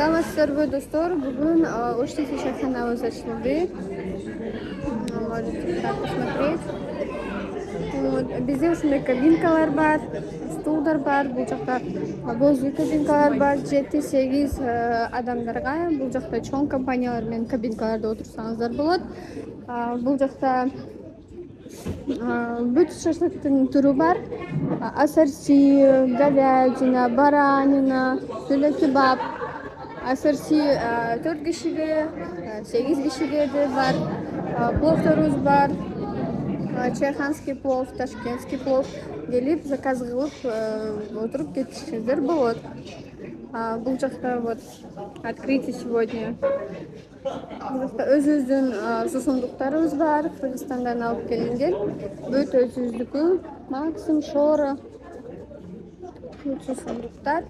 Саламатсыздарбы, достор. Бүгін Ошти шаханабыз ачылды. Можете так посмотреть. Бізде ушундай кабинкалар бар, стулдар бар. Бул жакта боз кабинкалар бар. 7-8 адамдарга. Бул жакта чоң компаниялар менен кабинкаларда отурсаңыздар болот. Бул жакта бүт шашлыктын түрү бар. Асорти, говядина, баранина, сүлө кебаб. Асорти 4 кишиге, 8 кишиге де бар. Пловторубуз бар. Чайханский плов, ташкентский плов. Келип заказ кылып отуруп кетишиңиздер болот. Бул жакта вот открытие сегодня. Өзүбүздүн сусундуктарыбыз бар. Кыргызстандан алып келинген. Бүт өзүбүздүкү. Максим, Шора. Сусундуктар.